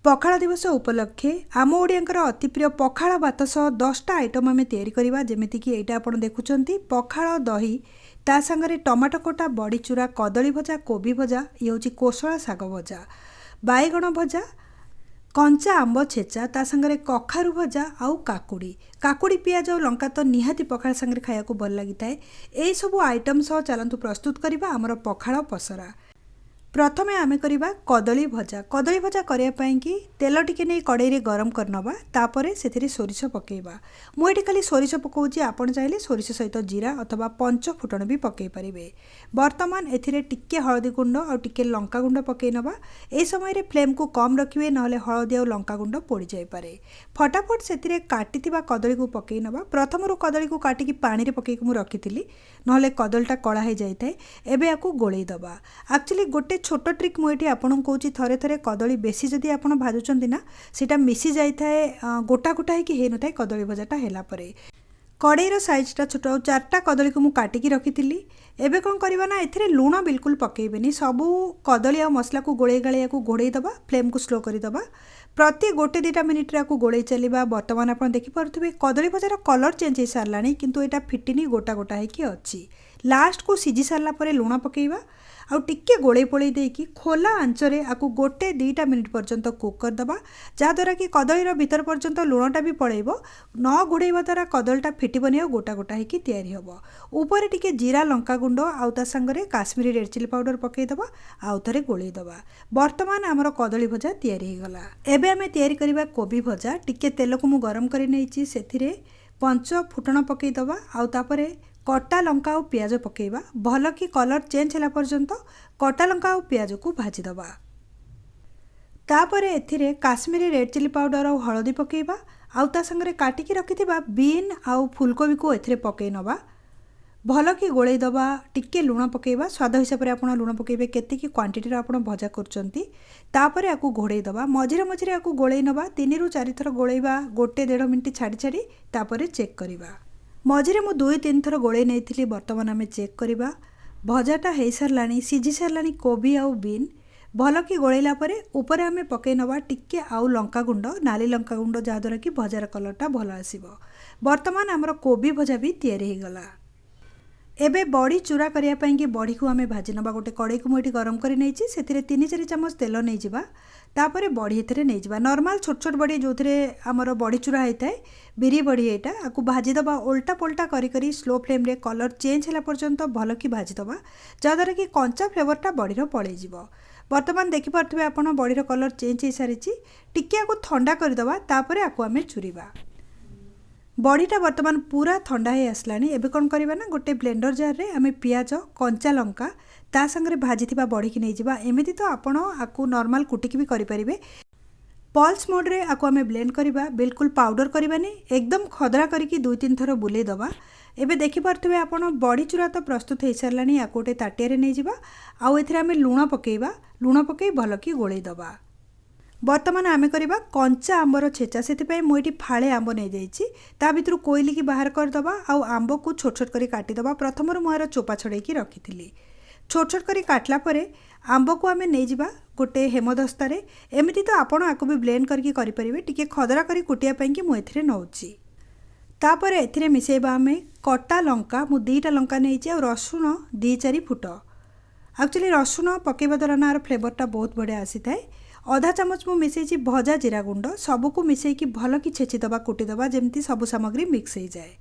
पखाला दिवस उपलक्षे आम ओडियांकर अति प्रिय पखाला भात सह 10टा आइटम आम तैयारी करवा जमीक यहाँ आप देखुं पखाल दही ता सांगरे टमाटो कोटा बड़ी चूरा कदली भजा कोबी भजा ये हूँ कोसला साग भजा बैगण भजा कंचा आंब छेचा ता सांगरे कखारु भजा आउ काकुड़ी काकुड़ी पियाज और लंका तो निहाती पखाल सांगरे खाया को भल लगी थाए यही सब आइटम सह चलतु प्रस्तुत करवा आमर पखाल पसरा। प्रथमे आमे करिबा कदली भजा करने कि तेल टिके नहीं कड़ाई गरम करनबा तापरे सेथिरे सोरिष पकेबा। मु एठी खाली सोरिष पकाउची आपण चाहिले सोरिष सहित जीरा अथवा पंच फुटण भी पकई पारिबे। वर्तमान एथिरे टिके हळदी गुंड और टिके लंका गुंड पकई नबा। ए समय रे फ्लेम को कम रखिबे नहले हळदी और लंका गुंड पोड़ी जाय पारे। फटाफट सेथिरे काटिथिबा कदली को पकई नबा। प्रथमरु कदली को काटिकी पानी रे पकई मु रखिथिली नहले कदलटा कळा हे जाय थाए। एबे याकू गोळेई दबा। एक्चुअली गोटे छोट ट्रिक मुझे आपन कौची थरे थरे कदली बेसी जदि आपन भाजुचंती ना सेटा मिसी जाई थाए गोटा गोटा ही हे न थाए कदली भजाटा हेला परे। कड़ईर साइजटा छोट 4टा कदली को मु काटिकी रखिथिली। एबे कोन करबा ना एथिरे लूण बिल्कुल पकेइबेनी सबु कदली आ मसला को गोळेई गाळेया को घोड़ेई दबा फ्लेम को स्लो करी दबा। प्रति गोटे 2टा मिनिट रे को गोळेई चलीबा। वर्तमान आपन देखि पारुथिबे कदली भजार कलर चेंज हे सारलानी किंतु एटा फिटिनी गोटा गोटा हे कि अछि। लास्ट को सिझी सारला परे लूण पकेइबा आउ टिके गोळेई पोळेई देकी खोला आंचरे आकु गोटे 2टा मिनिट पर्यंत कुक करदबा जहाँद्वारा कि कदलीर भीतर पर्यंत लूणटा भी पळेइबो न घोड़ेइबा द्वारा कदलटा फिटिबनी और गोटा गोटा हेकी तैयारी हबो। ऊपर टिके जीरा लंका गुंड आउ ता संगरे काश्मीरी रेड चिली पाउडर पकई दबा आउ थरे गोळेई दबा। वर्तमान आमर कदली भजा तैयारी हो गला। एबे आमे तैयारी करिबा कोबी भजा। टिके तेल को मु गरम करि नेइची सेथिरे पंच फुटण पकई दबा आउ तापरे कटा लंका और पियाज पकेइबा भल कि कलर चेंज होला पर्यंत कटा लंका और पियाज को भाजी दबा। तापरे एथिरे काश्मीरी रेड चिली पाउडर और हळदी पकेइबा आउ ता संगरे काटिकी रखिथिबा बीन आउ फुलकोबी को एथिरे पकेइ नबा भल कि गोळेई दबा। टिके लूण पकेइबा स्वाद हिसाब रे आपण लूण पकेइबे केतिकी क्वांटिटी रे आपण भजा करचंती। तापरे आकु घोड़ेई दबा मझिरे मझिरे आकु गोळेई नबा 3 रु 4 थर गोळेइबा गोटे 1.5 मिनिट छाड़ी छाड़ी तापरे चेक करिबा। मझिरे मु 2-3 थर गोळेई नेइथिली। वर्तमान आमे चेक करिबा भजाटा हे सारलानी सिझी सारलानी कोबी आउ बीन भल कि गोळेइला परे ऊपर आमे पकई नबा टिके आउ लंका गुंड नाली लंका गुंड जहाँद्वारा कि भजार कलरटा भल आसीबो। वर्तमान आमर कोबी भजा भी तैयारी हो गला। एबे बड़ी चूरा करिया पई कि बड़ी को आमे भाजी नबा। गोटे कड़ाई को मुठी गरम करि नेइची सेथिरे 3-4 चम्मच तेल नै जिबा तापरे बड़ी एथिरे नै जिबा। नॉर्मल छोट छोट बड़ी जोथिरे हमर बड़ी चूरा हेताए बिरी बड़ी एटा आकु भाजी दबा उल्टा पलटा करी करी स्लो फ्लेम रे कलर चेंज होला पर्यंत भल कि भाजी दबा जहाँद्वारा कि कंचा फ्लेवरटा बड़ीर पळेई जिवो। वर्तमान देखि पारथिबे आपण बड़ीर कलर चेंज हे सारिची टिके आकु ठंडा करि दबा तापरे आकु आमे चुरीबा। बड़ीटा वर्तमान पूरा ठंडा हे आसलानी। एबे कोन करबा ना गोटे ब्लेंडर जार रे आमे पियाज कंचा लंका ता संगरे भाजी थिबा बड़ी की नै जिबा। एमिति तो आपण आकु नॉर्मल कुटिकी भी करि परिबे। पल्स मोड रे आकु आमे ब्लेंड करिबा बिल्कुल पाउडर करबानी एकदम खदरा करिकी 2-3 थर बुले दबा। एबे देखि पारथिबे आपण बड़ी चूरा तो प्रस्तुत हे सारलानी। आकु गोटे ताटिया रे नै जिबा आउ एथिरे आमे लूण पकेइबा लूण पकेइ भल कि गोळेई दबा। वर्तमान आमे करिबा कंचा आंबर छेचा सेतिपई मु एठी फाळे आंब नै जाईची ता भितरु कोइली की बाहर कर दबा आउ आंब को छोट छोट करी काटी दबा। प्रथमरु मोर चोपा छड़ेई की रखिथिली छोट छोट करी काटला परे आंब को आमे नै जिबा गोटे हेमदस्ता रे। एमिति तो आपण आकु भी ब्लेंड करके करि परिबे टिके खदरा करी कुटिया पई कि मु एथिरे नउची। तापरे एथिरे मिसेइबा आमे कटा लंका मु 2टा लंका नैची आ रसुण 2-4 फुट। एक्चुअली रसुण पकेइबा द्वारा ना फ्लेवरटा बहुत बढ़िया आसी थाए। आधा चामच मु मिसेइची भजा जीरा गुंड सबको मिसेइकी भल कि छेची दबा कुटी दबा जेमती सब सामग्री मिक्स हो जाए।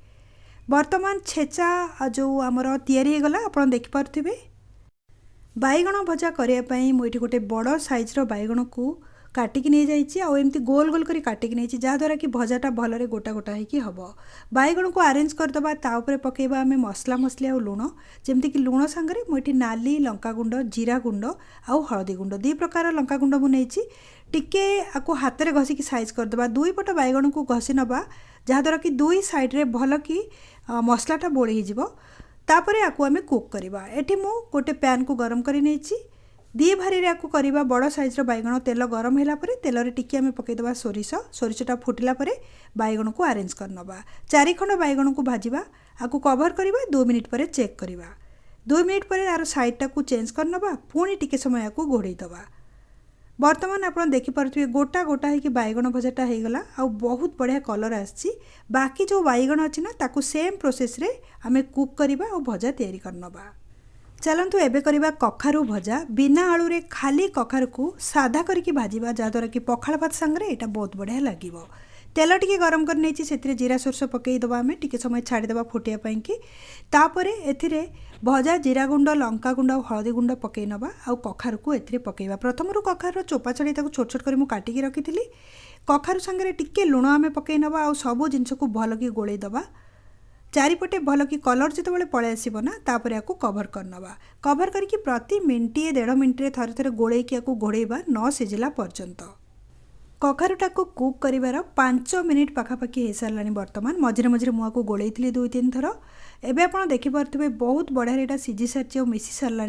वर्तमान छेचा जो आमर तैयारी हो गला आपण देखि पारथिबे। बैगण भजा करिया पई मु एठी गोटे बड़ साइज रो बैगण को काटिकी नै जाईची आ एमती गोल गोल करी काटिकी नैची जहाँद्वारा कि भजाटा भलरे गोटा गोटा हेकी हबो। बैगण को अरेंज करदबा ता ऊपर पकेइबा आमे मसला मसली आ लूण जेमती कि लूण संगरे मु एठी नाली लंका गुंड जीरा गुंड आउ हळदी गुंड 2 प्रकार लंका गुंड मु नैची टिके आकु हाथ रे घसी की साइज करदबा। 2 पट बैगण को घसी नबा जहाँद्वारा कि 2 साइड रे भल कि मसलाटा बोळी ही जिवो। तापरे आकु आमे कुक करिबा। एठी मु गोटे पैन को गरम करि नैची 2 भारी रे आकु करिबा। बड़ साइज रो बैगण तेल गरम होला परे तेल रे टिके आमे पकई दबा सोरिषटा फुटिला परे बैगण को अरेंज करनबा। 4 खंड बैगण को भाजिबा आकु कवर करिबा 2 मिनिट परे चेक करिबा। 2 मिनिट परे आरो साइडटा को चेंज करनबा पुणी टिके समय आकु घोड़ेई दबा। बर्तमान आप देखिपे गोटा गोटा हो बैगण भजाटा हो गला आ बहुत बढ़िया कलर आसी। बाकी जो बैगण अच्छी ना ताकू सेम प्रोसेस रे आमे कुक करवा और भजा तैयारी करनबा। चलतु एबे करवा कखारु भजा। बिना आलू रे खाली कखारु को सादा करके भाजिबा जहाँद्वारा कि पखाल भात सांगरे एटा बहुत बढ़िया लागिबो। तेल टिके गरम कर नहीं से जीरा सोरस पकईदबा आम टे समय छाड़ीदे फुटिया कि तापरे एथिरे भजा जीरा गुंड लंका गुंड और हलदी गुंड पकई नवा आ कखारु को एथिरे पकईबा। प्रथम कखार चोपा छड़ी छोट छोट कर काटिकी रखी। कखारु सांगे टिके लुण आम पकई नवा आ सबू जिनस को भल कि गोलैदबा। चारिपटे भल कि कलर जिते पलि आसो ना तापर या कभर करनवा। कभर करके प्रति मिनटे 1.5 मिनट थे थे गोलैकी या घोड़ेबा न सिझिला पर्यंत। कखारुटा को कुक करिवार 5 मिनिट पाखापाखि हो सारा। बर्तमान मझे मझे मुझे गोलई 2-3 थर। एबे आप देखिपे बहुत बढ़िया यहाँ सीझी सारी और मिसी सारा।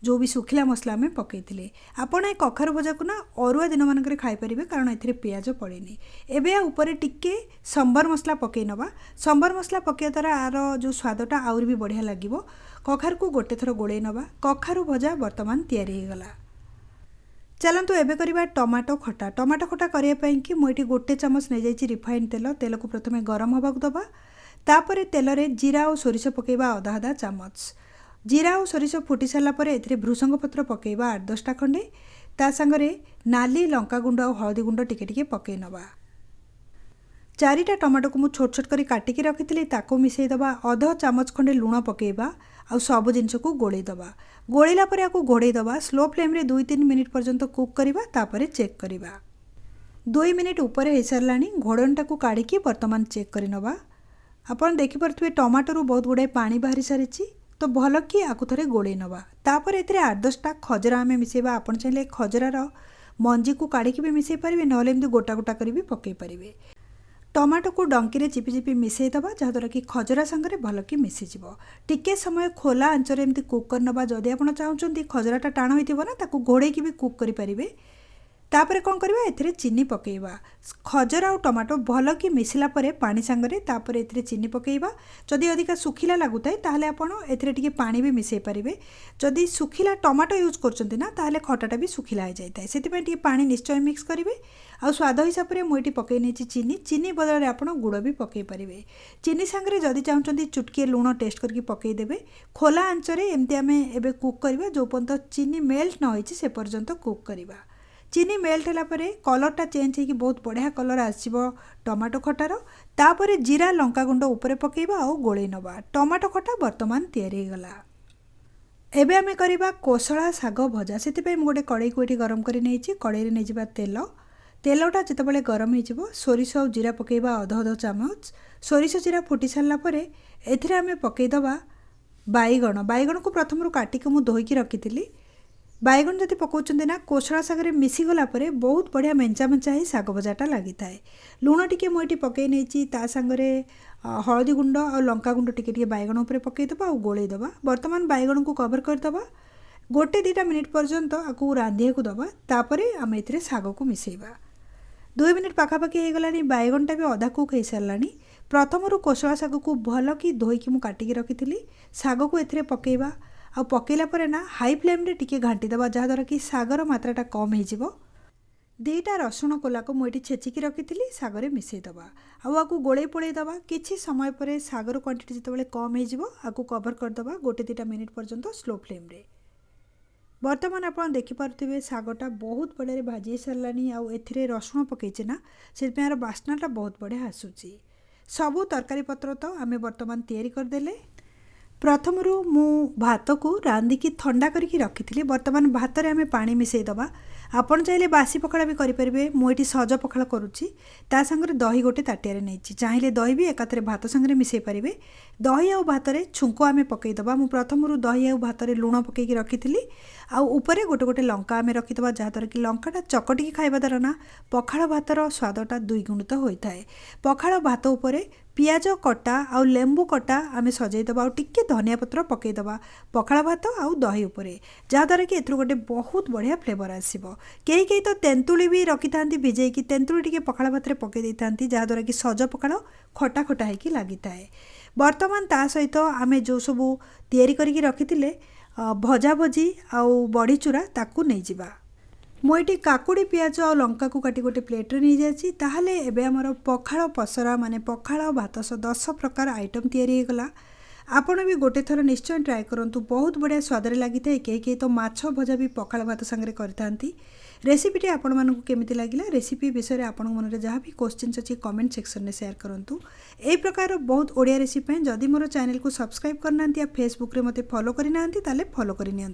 जो भी सुखिला मसला आम पकई आपड़ ए कखारु भजा को ना अरुआ दिन मानक खाईपारे कारण ए पियाज पड़ेनि। एबे ऊपर टिके संबर मसला पकई नवा। संबर मसला पकड़ा द्वारा आर जो स्वादटा आउरी भी बढ़िया लगे। कखारु को गोटे थर गोलई नवा। कखारु भजा बर्तमान तैयारी हो गला। चलतु एबे करवा टमाटो खटा। टमाटो खटा करने कि मुझे गोटे चामच नहीं जाइए रिफाइन तेल। तेल को प्रथम गरम होगा दबा। तापर तेल रे जीरा और सोरिष पकईबा आधा आधा चामच। जीरा और सोरिष फुटी सारापर ए भृसंग पत्र पकईबा 8-10टा खंडे। ता संगरे नाली लंका गुंड और हलदी गुंड टिके टिके पकई नवा। 4टा टमाटो को मुझे छोट छोट कर काटिकी रखी ताको मिसईदबा। अध चामच खंडे लुण पकईबा आ सब जिनस को गोलैदबा। गोलैला पर या घोड़ेदबा। स्लो फ्लेम रे 2-3 मिनिट पर्यंत कुक करवा। तापर चेक करवा। 2 मिनिट ऊपर हो सारा। घोड़णटा को काढ़ी बर्तमान चेक करनवा। आपन देखिपे टमाटो बहुत गुड़ाए पानी बाहरी सारी तो भल कि आकु थे गोलई नवा। तापर ए 8-10टा खजरा आम मिसेबा। आपन चाहिए खजरार मंजी को काढ़ी भी मिसई पारे ना गोटा गोटा कर भी पकई पारे। टमाटो को डंकी रे चिपी चिपी मिसईदबा जहाँद्वारा कि खजरा सांगे भल कि मिसीज। टिके समय खोला आंचर एमती कुक करनबा। जदि आप चाहते खजराटा टाण होइथिबो ना ताकू घोड़ेकी भी कुक करें। तापर कौन करवा एथिरे चीनी पकईबा। खजरा और टमाटो भल कि मिसला परे पानी सांगरे तापर एथिरे चीनी पकईबा। जदि अधिका सुखिला लागुताए ताहले आपण एथिरे टिके पानी भी मिसई पारिबे। जदि सुखिला टमाटो यूज करछन्ती ना ताहले खटाटा भी सुखिला हो जाए। सेतिपय टिके पानी निश्चय मिक्स करिवे। आ स्वाद हिसाब से मुझे पकई नहीं चीनी। चीनी बदल में आप गुड़ भी पकई पारे। चीनी सांगे जदि चाहते चुटकी लुण टेस्ट करके पकईदेवे। खोला आंचरे एमती आम एबे कुक करवा जो पर्यंत चीनी मेल्ट न होइछि से पर्यंत कुक करवा। चीनी मेल्ट होला परे कलरटा चेंज होगी बहुत बढ़िया कलर आसो टमाटो खटार। तापर जीरा लंका गुंड ऊपर पकईबा और गोलई नवा। टमाटो खटा बर्तमान तैयारी गला। एबे आमे करबा कोसला साग भजा। से गोटे कड़ई को ये गरम कर नहीं कड़ई नहीं जा तेल। तेलटा जितेबाला गरम हो सोरिष और जीरा पकईबा अध चामच। सोरिष जीरा फुटी सारापर एथिरे आमे पकईदबा बैगण। बैगण को प्रथम काटिक मु धोईकी रखी। बैगण जब पकाउछन्ते ना कोसला सागरे मिसीगला परे बहुत बढ़िया मेंचा मेंचा ही साग भजाटा लगी थाए। लुण टिके मुझे पकई नहीं ता सांगरे हलदी गुंड और लंका गुंड टिके टिके बैगण उपर पकईदबा और गोलैदबा। बर्तमान बैगण को कवर करदबा। 1-2 मिनिट पर्यंत आपको रांधिया को दबा। तापर आम ए साग को मिसेबा। 2 मिनिट पाखापाखि हो गला। बैगणटा भी अधा कुक हो सारा। प्रथम कोसला साग को भल कि धोईकी मु काटिकी रखी। साग को एथिरे पकईबा आ पकईला परे ना हाई फ्लेम रे टिके घांटीदबा जहाँद्वारा कि सागर मात्राटा कम हो। 2टा रसुण कोला को मुझे छेचिकी रखी सागरे मिसईदबा। आपको गोलई पोलई दबा। किछि समय पर सागर क्वांटिटी जितेबाला कम हो कवर करदबा 1-2 मिनिट पर्यंत स्लो फ्लेम रे। बर्तमान आप देखिपे सागटा बहुत बढ़िया भाजी सारा। आउ एथिरे रसुण पकईचे ना से बास्नाटा बहुत बढ़िया आसूची। सबू तरकारी पत्र तो आमे बर्तमान तैयारी करदेले। प्रथम मु भात को रांधिकी ठंडा करके रखी। बर्तमान भात रे आमे पानी मिसईदबा। आपन चाहिए बासी पखाड़ा भी करें। मुझे सज पखाड़ा करुच्ची। ता संगे दही गोटे ताटिया नहीं चाहिए दही भी एकाथरे भात संगे मिसई पारे। दही आउ भात रे छुंक आमे पकईदबा। मु प्रथम दही आउ भात रे लुण पकईकी रखी। आउ ऊपर गोटे गोटे लंका आमे रखीदबा जहाँद्वारा कि लंकाटा चकटिकी खाइबा द्वारा ना पखाड़ भातर स्वादटा 2 गुणित होता है। पखाड़ भात उपर पियाज कटा आउ लेंबू कटा आमे सजईदबा और टिके धनिया पत्र पकईदबा पखाड़ भात आउ दही उपरे जहाँद्वारा कि एथुर गोटे बहुत बढ़िया फ्लेवर आसिबो। कई कई तो तेंतुली भी रखी था भिजेकी तेंतुली टिके पखाड़ भात रे पकई देता जहाँद्वारा कि सज पखाड़ खटा खटा होगी लगी थाए। बर्तमान ता सहित आमे जो सबू तैयारी करके रखी भजा भजी आउ बड़ी चूरा ताकू नहीं जिबा। मुझे काकुड़ी पियाज और लंका को काटी गोटे प्लेट्रे नहीं जाइए ताहले एबे हमर पखाल पसरा माने पखाल भात 10 प्रकार आइटम तैयारी गला। आपण भी गोटे थर निश्चय ट्राए करंतु बहुत बढ़िया स्वाद लगी था। कई तो माछ भजा भी पखाल भात सांगे करथांती। रेसिपीटी आपण मानकु केमिति लागिला रेसिपी विषय रे आपण मन रे जहाँ भी क्वेश्चन अछि कमेंट सेक्शन में शेयर करंतु। एई प्रकार बहुत ओडिया रेसिपी जदि मोर चैनल को सब्सक्राइब करनांती या फेसबुक रे मते फॉलो करिनांती ताले फॉलो करिनियंतु।